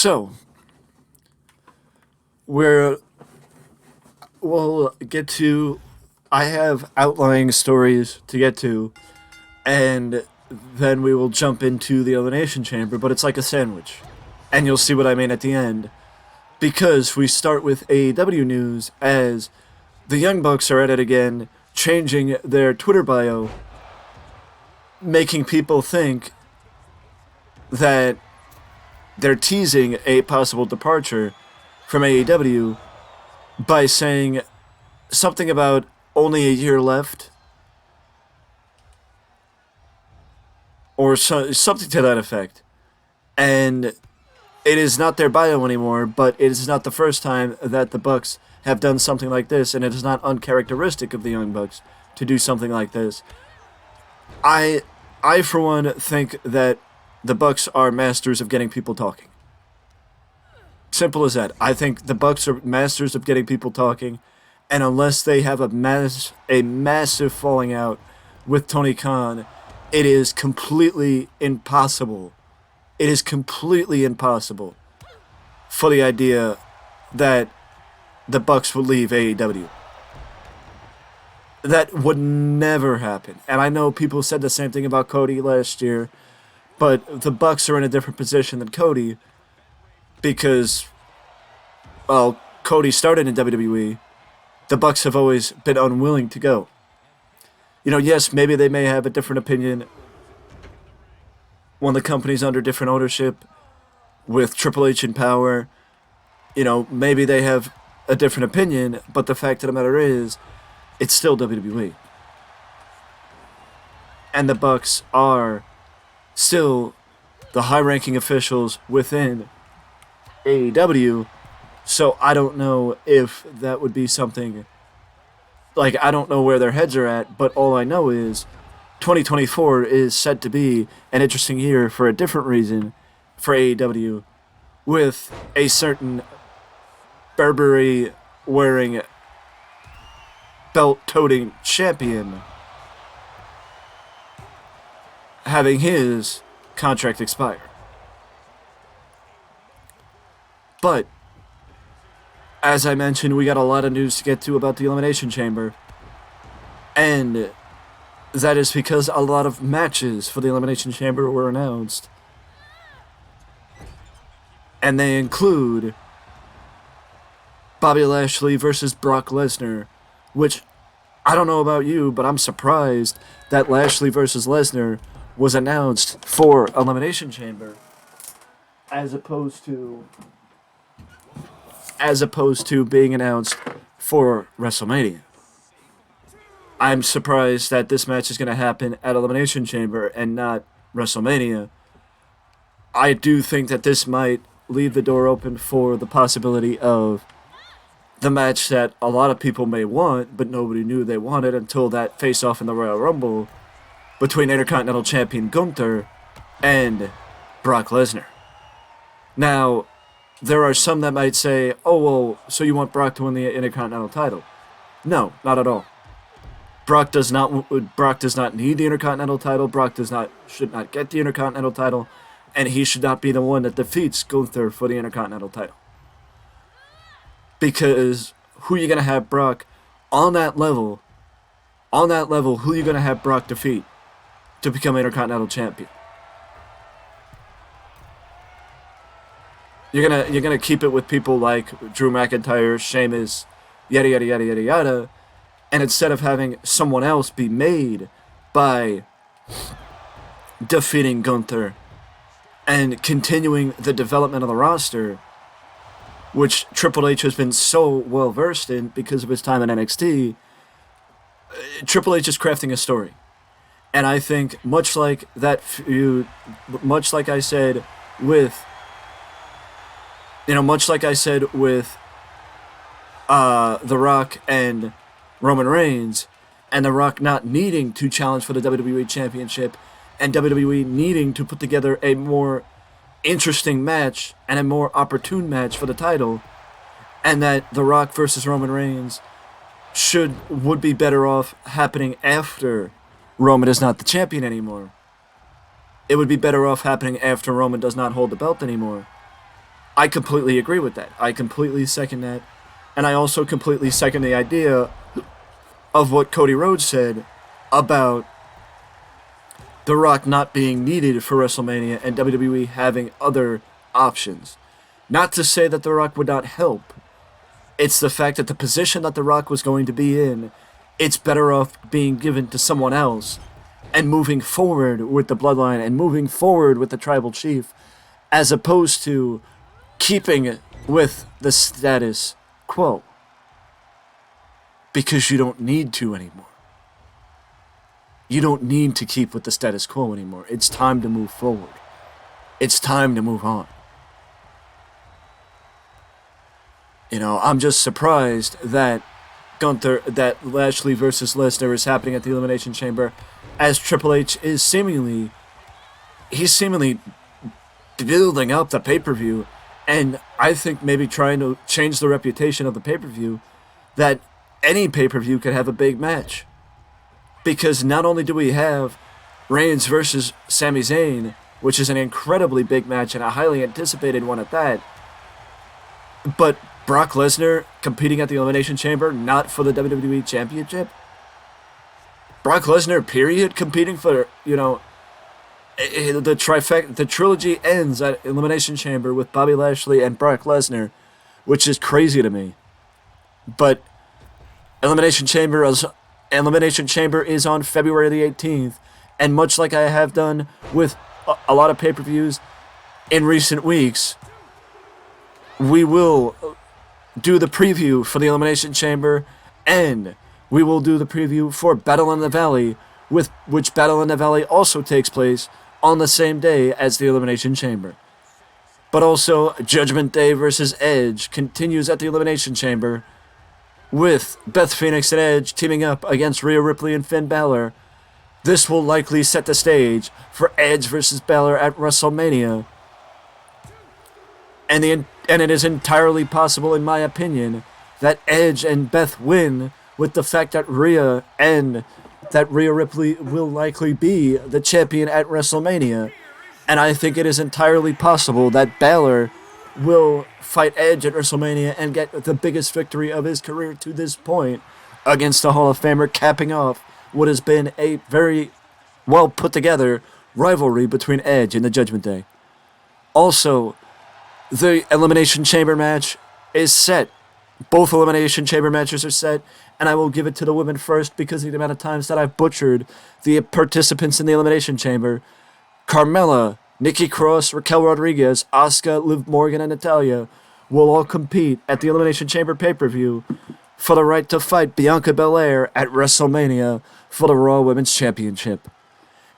So, we're we'll get to. I have outlying stories to get to, and then we will jump into the Elimination Chamber. But it's like a sandwich, and you'll see what I mean at the end. Because we start with AEW news as the Young Bucks are at it again, changing their Twitter bio, making people think that they're teasing a possible departure from AEW by saying something about only a year left or something to that effect. And it is not their bio anymore, but it is not the first time that the Bucks have done something like this, and it is not uncharacteristic of the Young Bucks to do something like this. I for one think that the Bucks are masters of getting people talking. Simple as that. I think the Bucks are masters of getting people talking, and unless they have a massive falling out with Tony Khan, it is completely impossible. It is completely impossible for the idea that the Bucks will leave AEW. That would never happen. And I know people said the same thing about Cody last year, but the Bucks are in a different position than Cody because, well, Cody started in WWE. The Bucks have always been unwilling to go. You know, yes, maybe they may have a different opinion when the company's under different ownership with Triple H in power. You know, maybe they have a different opinion, but the fact of the matter is, it's still WWE. And the Bucks are still the high-ranking officials within AEW, so I don't know if that would be something. Like, I don't know where their heads are at, but all I know is 2024 is set to be an interesting year for a different reason for AEW, with a certain Burberry-wearing, belt-toting champion having his contract expire. But, as I mentioned, we got a lot of news to get to about the Elimination Chamber. And that is because a lot of matches for the Elimination Chamber were announced. And they include Bobby Lashley versus Brock Lesnar, which, I don't know about you, but I'm surprised that Lashley versus Lesnar was announced for Elimination Chamber as opposed to being announced for WrestleMania. I'm surprised that this match is going to happen at Elimination Chamber and not WrestleMania. I do think that this might leave the door open for the possibility of the match that a lot of people may want, but nobody knew they wanted until that face-off in the Royal Rumble between Intercontinental Champion Gunther and Brock Lesnar. Now, there are some that might say, oh, well, so you want Brock to win the Intercontinental title? No, not at all. Brock does not need the Intercontinental title. Brock should not get the Intercontinental title, and he should not be the one that defeats Gunther for the Intercontinental title. Because who are you going to have Brock on that level? On that level, who are you going to have Brock defeat to become Intercontinental Champion? You're gonna keep it with people like Drew McIntyre, Sheamus, yada yada yada yada yada, and instead of having someone else be made by defeating Gunther and continuing the development of the roster, which Triple H has been so well versed in because of his time in NXT, Triple H is crafting a story. And I think much like that feud, much like I said with The Rock and Roman Reigns, and The Rock not needing to challenge for the WWE Championship, and WWE needing to put together a more interesting match and a more opportune match for the title, and that The Rock versus Roman Reigns would be better off happening after Roman is not the champion anymore. It would be better off happening after Roman does not hold the belt anymore. I completely agree with that. I completely second that. And I also completely second the idea of what Cody Rhodes said about The Rock not being needed for WrestleMania and WWE having other options. Not to say that The Rock would not help. It's the fact that the position that The Rock was going to be in, it's better off being given to someone else and moving forward with the bloodline and moving forward with the tribal chief as opposed to keeping with the status quo. Because you don't need to anymore. You don't need to keep with the status quo anymore. It's time to move forward. It's time to move on. I'm just surprised that Lashley versus Lesnar is happening at the Elimination Chamber, as Triple H is seemingly building up the pay-per-view, and I think maybe trying to change the reputation of the pay-per-view, that any pay-per-view could have a big match. Because not only do we have Reigns versus Sami Zayn, which is an incredibly big match and a highly anticipated one at that, but Brock Lesnar competing at the Elimination Chamber, not for the WWE Championship. Brock Lesnar, period, competing for, the trifecta. The trilogy ends at Elimination Chamber with Bobby Lashley and Brock Lesnar, which is crazy to me. But Elimination Chamber is on February the 18th, and much like I have done with a lot of pay-per-views in recent weeks, we will do the preview for the Elimination Chamber, and we will do the preview for Battle in the Valley, which Battle in the Valley also takes place on the same day as the Elimination Chamber. But also, Judgment Day versus Edge continues at the Elimination Chamber, with Beth Phoenix and Edge teaming up against Rhea Ripley and Finn Balor. This will likely set the stage for Edge versus Balor at WrestleMania. And it is entirely possible, in my opinion, that Edge and Beth win, with the fact that Rhea Ripley will likely be the champion at WrestleMania. And I think it is entirely possible that Balor will fight Edge at WrestleMania and get the biggest victory of his career to this point against the Hall of Famer, capping off what has been a very well put together rivalry between Edge and the Judgment Day. Also, the Elimination Chamber match is set. Both Elimination Chamber matches are set, and I will give it to the women first because of the amount of times that I've butchered the participants in the Elimination Chamber. Carmella, Nikki Cross, Raquel Rodriguez, Asuka, Liv Morgan, and Natalya will all compete at the Elimination Chamber pay-per-view for the right to fight Bianca Belair at WrestleMania for the Raw Women's Championship.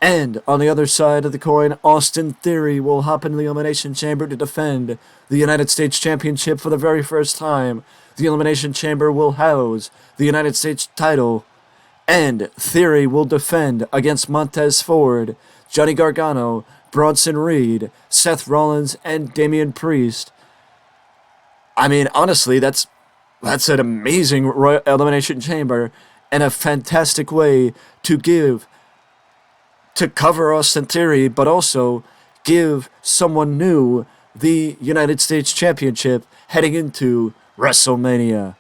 And on the other side of the coin, Austin Theory will hop into the Elimination Chamber to defend the United States Championship for the very first time. The Elimination Chamber will house the United States title, and Theory will defend against Montez Ford, Johnny Gargano, Bronson Reed, Seth Rollins, and Damian Priest. I mean, honestly, that's an amazing Elimination Chamber and a fantastic way to cover Austin Theory, but also give someone new the United States Championship heading into WrestleMania.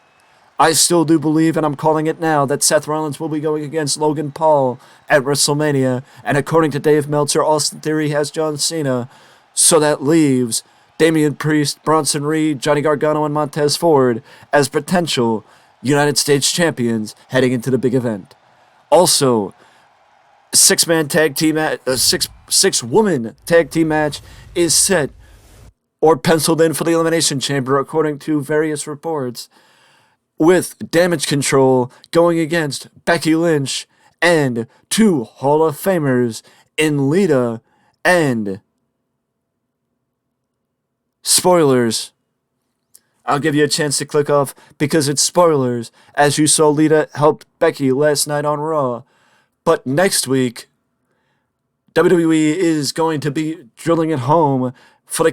I still do believe, and I'm calling it now, that Seth Rollins will be going against Logan Paul at WrestleMania, and according to Dave Meltzer, Austin Theory has John Cena, so that leaves Damian Priest, Bronson Reed, Johnny Gargano, and Montez Ford as potential United States champions heading into the big event. Also, six-woman tag team match is set or penciled in for the Elimination Chamber, according to various reports, with Damage Control going against Becky Lynch and two Hall of Famers in Lita and... Spoilers. I'll give you a chance to click off because it's spoilers, as you saw Lita help Becky last night on Raw. But next week, WWE is going to be drilling it home for the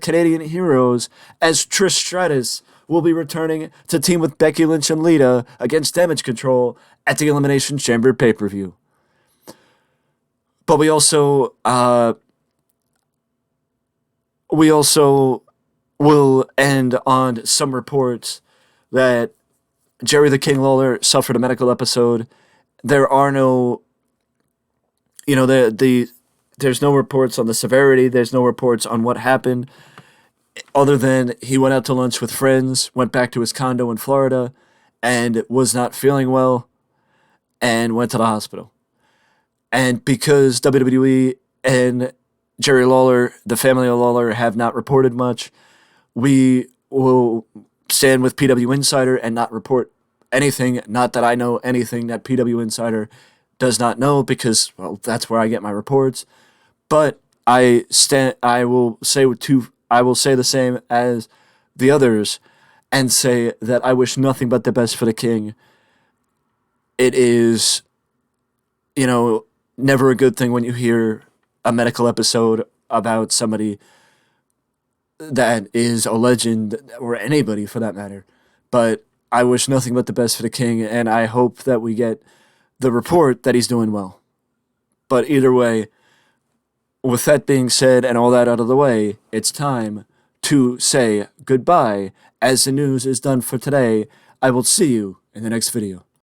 Canadian heroes, as Trish Stratus will be returning to team with Becky Lynch and Lita against Damage Control at the Elimination Chamber pay-per-view. But we also will end on some reports that Jerry the King Lawler suffered a medical episode. There are no, there's no reports on the severity. There's no reports on what happened, other than he went out to lunch with friends, went back to his condo in Florida, and was not feeling well, and went to the hospital. And because WWE and Jerry Lawler, the family of Lawler, have not reported much, we will stand with PW Insider and not report anything. Not that I know anything that PW Insider does not know, because, well, that's where I get my reports. But I will say the same as the others, and say that I wish nothing but the best for the King. It is, never a good thing when you hear a medical episode about somebody that is a legend, or anybody for that matter. But I wish nothing but the best for the King, and I hope that we get the report that he's doing well. But either way, with that being said and all that out of the way, it's time to say goodbye. As the news is done for today, I will see you in the next video.